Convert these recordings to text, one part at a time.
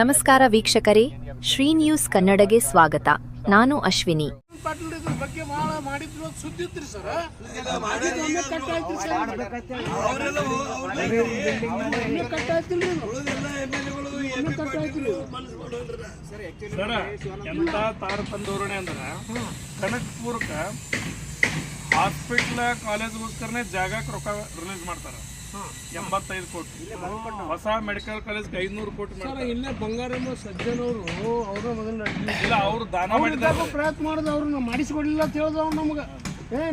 ನಮಸ್ಕಾರ ವೀಕ್ಷಕರೇ, ಶ್ರೀ ನ್ಯೂಸ್ ಕನ್ನಡಗೆ ಸ್ವಾಗತ. ನಾನು ಅಶ್ವಿನಿ. ಬಗ್ಗೆ ಬಹಳ ಮಾಡಿದ್ರು ಸುದ್ದಿ ಇತ್ರಿ ಸರ್. ಸರ್ ಎಂತ ತಾರತಮ್ಯ ಧೋರಣೆ ಅಂದ್ರೆ ಕನಕಪುರಕ್ಕ ಹಾಸ್ಪಿಟ್ಲ್ ಕಾಲೇಜ್ಗೋಸ್ಕರನೇ ಜಾಗಕ್ಕೆ ರೊಕ್ಕ ರಿಲೀಸ್ ಮಾಡ್ತಾರೆ. 85 ಕೋಟಿ. ಹೊಸ ಮೆಡಿಕಲ್ ಕಾಲೇಜ್ 500 ಕೋಟಿ. ಇಲ್ಲೇ ಬಂಗಾರಮ್ಮ ಸಜ್ಜನವರು ಅವರು ಇಲ್ಲ ಅವ್ರು ದಾನ ಮಾಡಿದಾಗ ಪ್ರಯತ್ನ ಮಾಡಿದ ಅವ್ರನ್ನ ಮಾಡಿಸ್ಕೊಡ್ಲಿಲ್ಲ ಅಂತ ಹೇಳ್ದ ಅವ್ರು ನಮ್ಗೆ.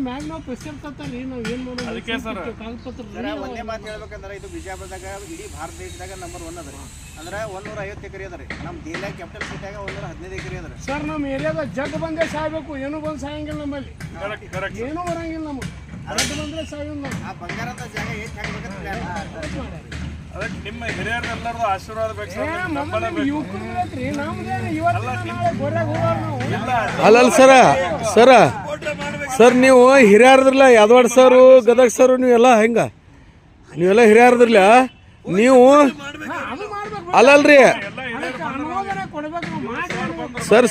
ಮ್ಯಾಗ ನಾವು ಪ್ರೆಸ್ಕ್ರಿಪ್ ತರ್ತಾರಿ ನಾವು ಏನ್ ಮಾಡೋದು ಅದಕ್ಕೆ ಸರ್ ಕಾಗದಪತ್ರ ಒಂದೇ ಮಾತು ಹೇಳ್ಬೇಕಂದ್ರೆ ಇದು ಬಿಜಾಪುರದಾಗ ಇಡೀ ಭಾರತ ದೇಶದಾಗ ನಂಬರ್ 1 ಅದ ರೀ. ಅಂದ್ರೆ 150 ಎಕರೆ ಅದ ರೀ. ನಮ್ಮ ದೇಲ ಕ್ಯಾಪಿಟಲ್ ಸಿಟಿಯಾಗ 115 ಎಕರೆ ಅದ ರೀ ಸರ್. ನಮ್ಮ ಏರಿಯಾದ ಜಗ್ ಬಂದೇ ಸಾಯ್ಬೇಕು, ಏನೂ ಬಂದು ಸಾಯಂಗಿಲ್ಲ ನಮ್ಮಲ್ಲಿ. ಏನೂ ಬರಂಗಿಲ್ಲ ನಮಗೆ. ಜಗ್ ಬಂದ್ರೆ ಸಾಯೋದು. ಆ ಬಂಗಾರದ ಜಾಗ ಎಷ್ಟು ಅದಕ್ಕೆ ನಿಮ್ಮ ಹಿರಿಯರೆಲ್ಲರದು ಆಶೀರ್ವಾದ ಬೇಕು. ಅಲ್ಲಲ್ಲ ಸರ್ ನೀವು ಹಿರಿಯರದ್ರಲ್ಲ, ಯಾದವಾಡ ಸರು, ಗದಗ ಸರು, ನೀವೆಲ್ಲ ಹೆಂಗ ನೀವೆಲ್ಲ ಹಿರಿಯರದ್ರಲ್ಲ ನೀವು ಅಲ್ಲಲ್ರಿ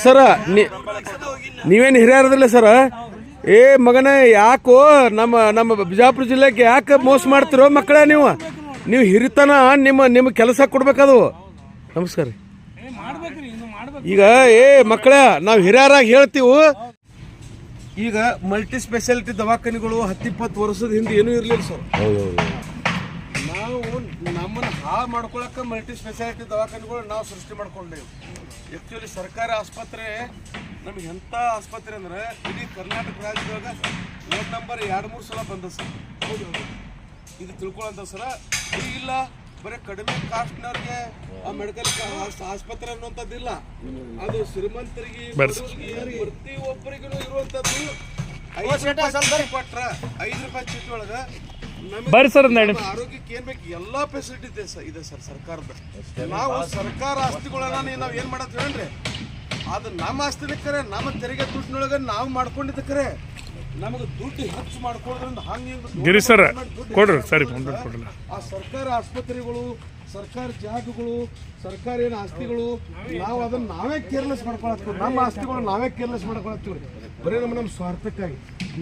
ಸರ ನೀವೇನು ಹಿರಿಯರದ್ರಲ್ಲ ಸರ. ಏ ಮಗನ ಯಾಕೋ ನಮ್ಮ ಬಿಜಾಪುರ ಜಿಲ್ಲೆಗೆ ಯಾಕೆ ಮೋಸ ಮಾಡ್ತಿರೋ ಮಕ್ಕಳೇ ನೀವು ಹಿರಿತನ ನಿಮ್ಮ ಕೆಲಸ ಕೊಡ್ಬೇಕದು. ನಮಸ್ಕಾರ. ಈಗ ಮಕ್ಕಳ ನಾವು ಹಿರಿಯರಾಗಿ ಹೇಳ್ತೀವಿ. ಈಗ ಮಲ್ಟಿ ಸ್ಪೆಷಾಲಿಟಿ ದವಾಖಾನೆಗಳು 10-20 ವರ್ಷದ ಹಿಂದೆ ಏನೂ ಇರಲಿಲ್ಲ ಸರ್. ನಾವು ನಮ್ಮನ್ನು ಹಾಳು ಮಾಡ್ಕೊಳಕ್ಕೆ ಮಲ್ಟಿ ಸ್ಪೆಷಾಲಿಟಿ ದವಾಖಾನೆಗಳು ನಾವು ಸೃಷ್ಟಿ ಮಾಡ್ಕೊಂಡೇವು. ಆ್ಯಕ್ಚುಲಿ ಸರ್ಕಾರಿ ಆಸ್ಪತ್ರೆ ನಮ್ಗೆ ಎಂಥ ಆಸ್ಪತ್ರೆ ಅಂದ್ರೆ ಇಡೀ ಕರ್ನಾಟಕ ರಾಜ್ಯದಾಗ ರೋಡ್ ನಂಬರ್ 2-3 ಸಲ ಬಂದ ಸರ್. ಇದು ತಿಳ್ಕೊಳ್ಳೋಂಥ ಸರ ಇಲ್ಲ ಬರೀ ಕಡಿಮೆ ಕಾಸ್ಟ್ನವ್ರಿಗೆ ಆ ಮೆಡಿಕಲ್ ಆಸ್ಪತ್ರೆ ಅನ್ನುವಂಥದ್ದಿಲ್ಲ. ಅದು ಶ್ರೀಮಂತರಿಗೆ ಪ್ರತಿಯೊಬ್ಬರಿಗೂ ಇರುವಂಥದ್ದು. 5 ರೂಪಾಯಿ ಕೊಟ್ರ 5 ರೂಪಾಯಿ ಚೀಟಿ ಒಳಗೆ ಆರೋಗ್ಯಕ್ಕೆ ಏನ್ ಬೇಕು ಎಲ್ಲಾ ಫೆಸಿಲಿಟಿ ಇದೆ ಸರ್ ಸರ್ಕಾರದ. ನಾವು ಸರ್ಕಾರ ಆಸ್ತಿಗಳನ್ನ ನಾವು ಏನ್ ಮಾಡತ್ತೀವಿ ಅಂದ್ರೆ ಅದು ನಮ್ಮ ಆಸ್ತಿನ ಕರೆ, ನಮ್ಮ ತೆರಿಗೆ ದುಡ್ಡಿನೊಳಗೆ ನಾವು ಮಾಡ್ಕೊಂಡಿದ್ದ ಕರೆ ನಮಗೆ ದುಡ್ಡು ಹೆಚ್ಚು ಮಾಡ್ಕೊಳ್ಳೋದ್ರಿಂದ ಆ ಸರ್ಕಾರ ಆಸ್ಪತ್ರೆಗಳು, ಸರ್ಕಾರಿ ಜಾಗಗಳು, ಸರ್ಕಾರಿ ಏನು ಆಸ್ತಿಗಳು ನಾವು ಅದನ್ನ ನಾವೇ ಕೇರ್ಲೆಸ್ ಮಾಡ್ಕೊಳತ್ತೀವಿ. ನಮ್ಮ ಆಸ್ತಿಗಳು ನಾವೇ ಕೇರ್ಲೆಸ್ ಮಾಡ್ಕೊಳತ್ತೀವಿ ಬರೀ ನಮ್ಮ ಸ್ವಾರ್ಥಕ್ಕಾಗಿ.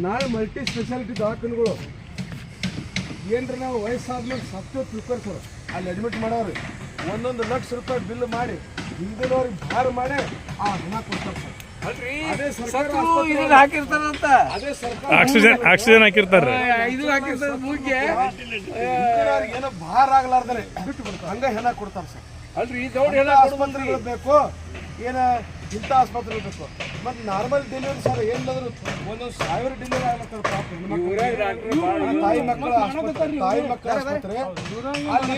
ನಾಳೆ ಮಲ್ಟಿ ಸ್ಪೆಷಾಲಿಟಿ ದವಾಖಾನೆಗಳು ಏನ್ರಿ ನಾವು ವಯಸ್ಸಾದ್ಮೇಲೆ ಸತ್ತು ತಿಳ್ಕೊಳ್ತಾರೆ, ಅಲ್ಲಿ ಅಡ್ಮಿಟ್ ಮಾಡೋರು 1 ಲಕ್ಷ ರೂಪಾಯಿ ಬಿಲ್ ಮಾಡಿ ಹಿಂದಿನವ್ರಿಗೆ ಭಾರ ಮಾಡಿ ಆ ಹಣ ಕೊಡ್ತಾರೆ ಸರ್. ಆಕ್ಸಿಜನ್ ಹಾಕಿರ್ತಾರೆ, ಏನೋ ಭಾರ ಆಗ್ಲಾರ್ದಾರೆ ಬಿಟ್ಟು ಬಿಡ್ತಾರೆ, ಹಂಗ ಹೆಣ ಕೊಡ್ತಾರೆ ಸರ್. ಅಲ್ರಿ ಆಸ್ಪತ್ರೆಗಳು ಬೇಕು, ಏನ ಇಂಥ ಆಸ್ಪತ್ರೆ ಬೇಕು. ಮತ್ತೆ ನಾರ್ಮಲ್ ಡೆಲಿವರಿ ಸರ್ ಏನಾದ್ರು 1,000 ಡೆಲಿವರಿ ಆಗ್ಲತ್ತಾರ ಪಾಪ ತಾಯಿ ಮಕ್ಕಳ ಆಸ್ಪತ್ರೆ.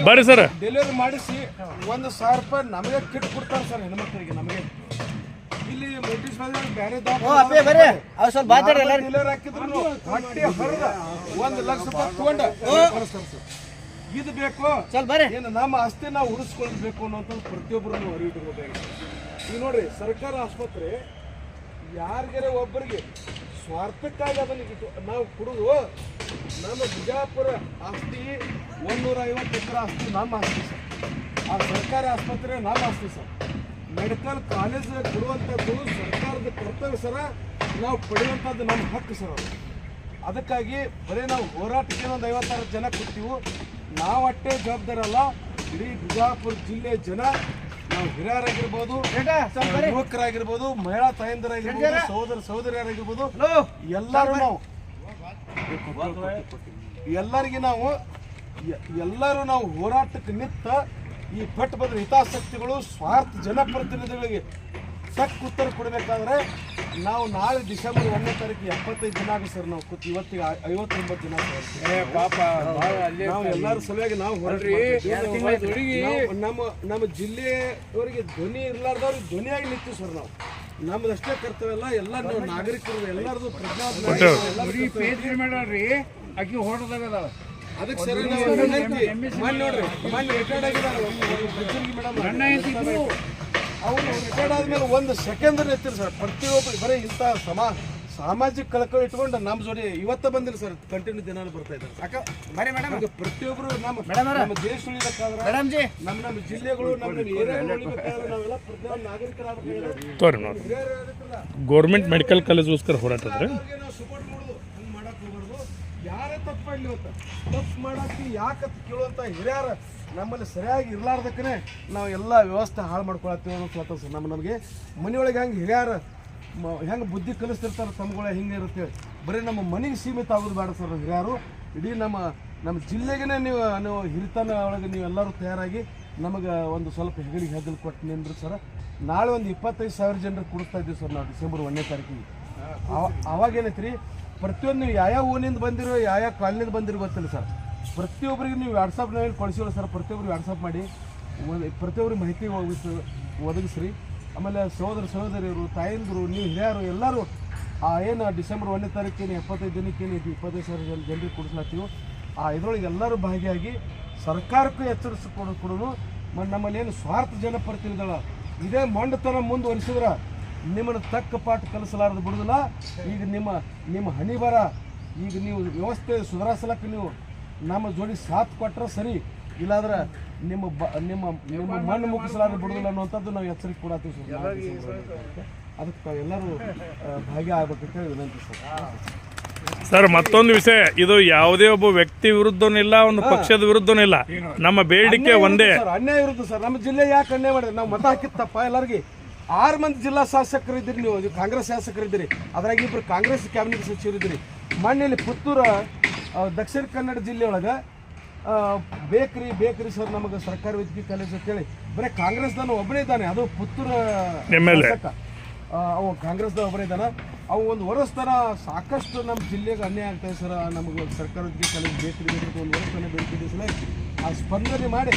ಬರ್ರಿ ಸರ್, ಡೆಲಿವರಿ ಮಾಡಿಸಿ 1,000 ರೂಪಾಯಿ ನಮಗೆ ಕಿಟ್ ಕೊಡ್ತಾರೆ ಸರ್ ಹೆಣ್ಮಕ್ಳಿಗೆ. ನಮಗೆ ಇಲ್ಲಿ ಬ್ರಿಟಿಷ್ ಬೇರೆ ಡೆಲಿವರಿ ಹಾಕಿದ್ರು ಹೊಟ್ಟೆ ಹೊರದ 1 ಲಕ್ಷ ರೂಪಾಯಿ ತಗೊಂಡು ಕಳಿಸ್ತಾರೆ ಸರ್. ಇದು ಬೇಕು ಏನು ನಮ್ಮ ಆಸ್ತಿ ನಾವು ಉಳಿಸ್ಕೊಳ್ಬೇಕು ಅನ್ನೋಂಥದ್ದು ಪ್ರತಿಯೊಬ್ಬರನ್ನು ಅರಿವಿಟ್ಕೋಬೇಕು. ಈಗ ನೋಡ್ರಿ ಸರ್ಕಾರ ಆಸ್ಪತ್ರೆ ಯಾರಿಗಾರ ಒಬ್ಬರಿಗೆ ಸ್ವಾರ್ಥಕ್ಕಾಗಿ ಅದನ್ನ ನಾವು ಕೊಡುದು. ನಮ್ಮ ಬಿಜಾಪುರ ಆಸ್ತಿ 150 ಎಕರೆ ಆಸ್ತಿ ನಮ್ಮ ಆಸ್ತಿ ಸರ್. ಆ ಸರ್ಕಾರಿ ಆಸ್ಪತ್ರೆ ನಮ್ಮ ಆಸ್ತಿ ಸರ್. ಮೆಡಿಕಲ್ ಕಾಲೇಜ್ ಕೊಡುವಂಥದ್ದು ಸರ್ಕಾರದ ಕರ್ತವ್ಯ ಸರ, ನಾವು ಪಡೆಯುವಂಥದ್ದು ನಮ್ಮ ಹಕ್ಕು ಸರ್. ಅದಕ್ಕಾಗಿ ಬರೀ ನಾವು ಹೋರಾಟಕ್ಕೆ ಒಂದು 56 ಜನ ಕೊಡ್ತೀವಿ. ನಾವು ಅಷ್ಟೇ ಜವಾಬ್ದಾರಿ ಅಲ್ಲ, ಇಡೀ ಬಿಜಾಪುರ ಜಿಲ್ಲೆ ಜನ, ನಾವು ಹಿರಿಯರಾಗಿರ್ಬೋದು, ಯುವಕರಾಗಿರ್ಬೋದು, ಮಹಿಳಾ ತಾಯಂದಿರಾಗಿರ್ಬೋದು, ಸಹೋದರಿಯರಾಗಿರ್ಬೋದು, ಎಲ್ಲರೂ ನಾವು ಹೋರಾಟಕ್ಕೆ ನಿಂತ ಈ ಪಟ್ಟಭದ್ರ ಹಿತಾಸಕ್ತಿಗಳು ಸ್ವಾರ್ಥ ಜನಪ್ರತಿನಿಧಿಗಳಿಗೆ ತಕ್ಕ ಉತ್ತರ ಕೊಡಬೇಕಾದ್ರೆ ನಾವು ನಾಳೆ ಡಿಸೆಂಬರ್ 1ನೇ ತಾರೀಕು 75 ದಿನ ಆಗ ಸರ್. ನಾವು ಇವತ್ತಿಗೆ 59 ದಿನ ನಾವು ಎಲ್ಲರ ಸಲುವಾಗಿ ನಾವು ನಮ್ಮ ಜಿಲ್ಲೆಯವರಿಗೆ ಧ್ವನಿ ಇರ್ಲಾರ್ದವ್ರಿಗೆ ಧ್ವನಿಯಾಗಿ ನಿಂತೀವಿ ಸರ್. ನಾವು ನಮ್ಮದಷ್ಟೇ ಕರ್ತವ್ಯ ಅಲ್ಲ, ಎಲ್ಲ ನಾವು ನಾಗರಿಕರು ಎಲ್ಲರದು ಅಕ್ಕಿ ಹೊರದಾಗದ. ಅದಕ್ಕೆ ಸರ್ ನೋಡ್ರಿ ರಿಟೈರ್ಡ್ ಆಗಿದ್ದಾರೆ ಅವರು ರಿಟೈರ್ಡ್ ಆದ್ಮೇಲೆ 1 ಸೆಕೆಂಡ್ ಎತ್ತಿರಿ ಸರ್. ಪ್ರತಿಯೊಬ್ಬರು ಬರೀ ಇಂಥ ಸಾಮಾಜಿಕ ಕಳಕಳಿ ಇಟ್ಕೊಂಡು ನಮ್ಮ ಜೋಡಿ ಇವತ್ತ ಬಂದಿಲ್ಲ ಸರ್, ಕಂಟಿನ್ಯೂ ದಿನಾಲು ಬರ್ತಾ ಇದ್ದಾರೆ. ಬರೀ ಮೇಡಮ್ ಹಂಗೆ ಪ್ರತಿಯೊಬ್ರು ನಮ್ಮ ದೇಶ ಉಳಿಬೇಕಾದ್ರೆ ಮೇಡಮ್ ಜಿ ನಮ್ಮ ಜಿಲ್ಲೆಗಳು ನಮ್ಮ ಏರಿಯಾಗಳು ಉಳಿಬೇಕಾದ್ರೆ ನಾವೆಲ್ಲ ಪ್ರತಿಯೊಬ್ಬ ನಾಗರಿಕರಾಗಬೇಕಾದ್ರೆ ತೋರಿ ನೋಡಿ ಗೌರ್ಮೆಂಟ್ ಮೆಡಿಕಲ್ ಕಾಲೇಜ್ಗೋಸ್ಕರ ಹೋರಾಟ ಅದ್ರಿ. ನಾವು ಸಪೋರ್ಟ್ ಮಾಡೋದು ಹಂಗೆ ಮಾಡಕ್ ಹೋಗ್ಬಾರ್ದು. ಯಾರೇ ತಪ್ಪ ಇಲ್ಲಿ ಇವತ್ತು ತಪ್ಪು ಮಾಡಕ್ಕೆ ಯಾಕೆ ಕೇಳುವಂತ ಹಿರಿಯರ ನಮ್ಮಲ್ಲಿ ಸರಿಯಾಗಿ ಇರ್ಲಾರ್ದಕ್ಕೇ ನಾವು ಎಲ್ಲ ವ್ಯವಸ್ಥೆ ಹಾಳು ಮಾಡ್ಕೊಳತ್ತೀವಿ ಅನ್ನೋ ಸ್ವತಃ ಸರ್. ನಮಗೆ ಮನೆಯೊಳಗೆ ಹೆಂಗೆ ಹಿರಿಯರ ಹೆಂಗೆ ಬುದ್ಧಿ ಕಲಿಸ್ತಿರ್ತಾರೆ ತಮ್ಗಳ ಹಿಂಗೆ ಇರುತ್ತೆ. ಬರೀ ನಮ್ಮ ಮನೆಗೆ ಸೀಮಿತ ಆಗೋದು ಬೇಡ ಸರ್. ಹಿರಿಯರು ಇಡೀ ನಮ್ಮ ಜಿಲ್ಲೆಗೆ ನೀವು ಹಿರಿತನ ಒಳಗೆ ನೀವೆಲ್ಲರೂ ತಯಾರಾಗಿ ನಮಗೆ ಒಂದು ಸ್ವಲ್ಪ ಹೆಗಲಿಗೆ ಹೆಗಲು ಕೊಟ್ಟು ನಿಂದ್ರಿ ಸರ್. ನಾಳೆ ಒಂದು 25,000 ಜನರಿಗೆ ಕೊಡಿಸ್ತಾ ಇದ್ದೀವಿ ಸರ್ ನಾವು ಡಿಸೆಂಬರ್ 1ನೇ ತಾರೀಕಿಗೆ. ಅವಾಗ ಏನೈತೆ ರೀ, ಪ್ರತಿಯೊಂದು ನೀವು ಯಾವ ಊನಿಂದ ಬಂದಿರೋ ಯಾವ ಕಾಲನಿಂದ ಬಂದಿರೋ ಗೊತ್ತಿಲ್ಲ ಸರ್. ಪ್ರತಿಯೊಬ್ಬರಿಗೆ ನೀವು ವಾಟ್ಸಪ್ನಲ್ಲಿ ಕಳಿಸಿಲ್ಲ ಸರ್. ಪ್ರತಿಯೊಬ್ಬರಿಗೆ ವಾಟ್ಸಪ್ ಮಾಡಿ ಪ್ರತಿಯೊಬ್ಬರಿಗೆ ಮಾಹಿತಿ ಒದಗಿಸ್ರಿ. ಆಮೇಲೆ ಸಹೋದರಿಯರು ತಾಯಂದಿರು ನೀವು ಹಿರಿಯರು ಎಲ್ಲರೂ ಏನು ಡಿಸೆಂಬರ್ 1ನೇ ತಾರೀಕಿನ 75 ದಿನಕ್ಕೇನು 25,000 ಜನರಿಗೆ ಕೊಡಿಸ್ಲಾತೀವಿ. ಇದರೊಳಗೆ ಎಲ್ಲರೂ ಭಾಗಿಯಾಗಿ ಸರ್ಕಾರಕ್ಕೂ ಎಚ್ಚರಿಸಿಕೊಡೋನು. ನಮ್ಮಲ್ಲಿ ಏನು ಸ್ವಾರ್ಥ ಜನಪ್ರತಿನಿಧಿಗಳ ಇದೇ ಮೊಂಡತನ ಮುಂದುವರಿಸಿದ್ರೆ ನಿಮ್ಮನ್ನು ತಕ್ಕ ಪಾಠ ಕಲಿಸಲಾರದು ಬಿಡುದಿಲ್ಲ. ಈಗ ನಿಮ್ಮ ಹಣಿ ಬರ ಈಗ ನೀವು ವ್ಯವಸ್ಥೆ ಸುಧಾರಿಸಲಕ್ಕೆ ನೀವು ನಮ್ಮ ಜೋಡಿ ಸಾಥ್ ಕೊಟ್ಟರೆ ಸರಿ, ಇಲ್ಲಾಂದ್ರೆ ನಿಮ್ಮ ಮಣ್ಣು ಮುಗಿಸಲಾರದು ಬಿಡುದಿಲ್ಲ ಅನ್ನುವಂಥದ್ದು ನಾವು ಎಚ್ಚರಿಕೆ ಕೊಡತ್ತೀವಿ ಸರ್. ಅದಕ್ಕೆ ತಾವೆಲ್ಲರೂ ಭಾಗಿಯಾಗಬೇಕಂತ ವಿನಂತಿ ಸರ್. ಸರ್ ಮತ್ತೊಂದು ವಿಷಯ, ಇದು ಯಾವುದೇ ಒಬ್ಬ ವ್ಯಕ್ತಿ ವಿರುದ್ಧನೂ ಇಲ್ಲ, ಒಂದು ಪಕ್ಷದ ವಿರುದ್ಧನೂ ಇಲ್ಲ. ನಮ್ಮ ಬೇಡಿಕೆ ಒಂದೇ. ಅನ್ಯಾಯ ವಿರುದ್ಧ ಸರ್. ನಮ್ಮ ಜಿಲ್ಲೆ ಯಾಕೆ ಅನ್ಯಾಯ ಮಾಡಿದ್ರೆ ನಾವು ಮತ ಹಾಕಿತ್ತಪ್ಪ ಎಲ್ಲರಿಗೆ 6 ಮಂದಿ ಜಿಲ್ಲಾ ಶಾಸಕರು ಇದ್ದೀರಿ, ನೀವು ಕಾಂಗ್ರೆಸ್ ಶಾಸಕರಿದ್ದೀರಿ, ಅದ್ರಾಗ 2 ಕಾಂಗ್ರೆಸ್ ಕ್ಯಾಬಿನೆಟ್ ಸಚಿವರಿದ್ದೀರಿ. ಮಣ್ಣಲ್ಲಿ ಪುತ್ತೂರು ದಕ್ಷಿಣ ಕನ್ನಡ ಜಿಲ್ಲೆಯೊಳಗೆ ಬೇಕ್ರಿ ಸರ್ ನಮಗೆ ಸರ್ಕಾರಿ ವೈದ್ಯಕೀಯ ಕಾಲೇಜ್ ಅಂತೇಳಿ ಬರೀ ಕಾಂಗ್ರೆಸ್ದಾನ ಒಬ್ಬನೇ ಇದ್ದಾನೆ. ಅದು ಪುತ್ತೂರು ಶಾಸಕ, ಅವು ಕಾಂಗ್ರೆಸ್ದ ಒಬ್ಬನೇ ಇದ್ದಾನೆ. ಅವು ಒಂದು ವರ್ಷ ತನ ಸಾಕಷ್ಟು ನಮ್ಮ ಜಿಲ್ಲೆಗೆ ಅನ್ಯಾಯ ಆಗ್ತಾಯಿದೆ ಸರ್. ನಮಗೆ ಸರ್ಕಾರಿ ವೈದ್ಯಕೀಯ ಕಾಲೇಜ್ ಬೇಕ್ರಿ ಒಂದು ವರ್ಷ ತನ ಬೇಕಿದೆ ಸಲ ಆ ಸ್ಪಂದನೆ ಮಾಡಿ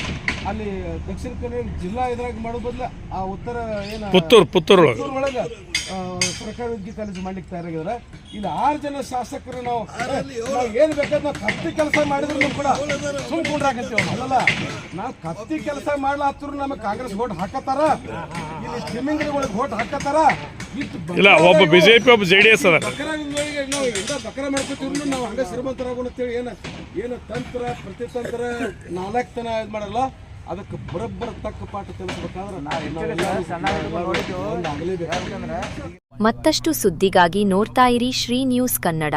ಅಲ್ಲಿ ದಕ್ಷಿಣ ಕನ್ನಡ ಜಿಲ್ಲಾ ಇದ್ರಾಗ ಮಾಡೋ ಬದಲು ಆ ಉತ್ತರ ಏನು ಪುತ್ತೂರು ಒಳಗೆ ಸರ್ಕಾರಿ ವೈದ್ಯಕೀಯ ಕಾಲೇಜ್ ಮಾಡ್ಲಿಕ್ಕೆ ತಯಾರಾಗಿದ್ದಾರೆ. ಇಲ್ಲಿ 6 ಜನ ಶಾಸಕರು ನಾವು ಏನು ಬೇಕಾದ್ರೆ ನಾವು ಕತ್ತಿ ಕೆಲಸ ಮಾಡಿದ್ರು ಕೂಡ ಸುಮ್ಕೊಂಡ್ರಾಕತ್ತೀವಿ. ಅಲ್ಲಲ್ಲ, ನಾವು ಕತ್ತಿ ಕೆಲಸ ಮಾಡ್ಲಾತ್ರು ನಮಗೆ ಕಾಂಗ್ರೆಸ್ ಓಟ್ ಹಾಕತ್ತಾರ, ಇಲ್ಲಿ ತಿಮ್ಮಿಂಗ್ರಿಗಳಿಗೆ ಓಟ್ ಹಾಕತ್ತಾರ. ಇಲ್ಲ, ಒಬ್ಬ ಬಿಜೆಪಿ ಒಬ್ಬ JDS ಅದ. ನಾವು ಎಲ್ಲ ಬಕರ ಮಾಡ್ಕೊತೀವಿ, ನಾವು ಹಂಗೆ ಶ್ರೀಮಂತರಾಗೋಣ ಅಂತೇಳಿ ಏನು ತಂತ್ರ ಪ್ರತಿತಂತ್ರ 4 ತನ ಇದು ಮಾಡಲ್ಲ. ಅದಕ್ಕೆ ಬರೋಬ್ಬರ ತಕ್ಕ ಪಾಠ ತಿಳಿಸ್ಬೇಕಾದ್ರೆ ಮತ್ತಷ್ಟು ಸುದ್ದಿಗಾಗಿ ನೋಡ್ತಾ ಇರಿ ಶ್ರೀ ನ್ಯೂಸ್ ಕನ್ನಡ.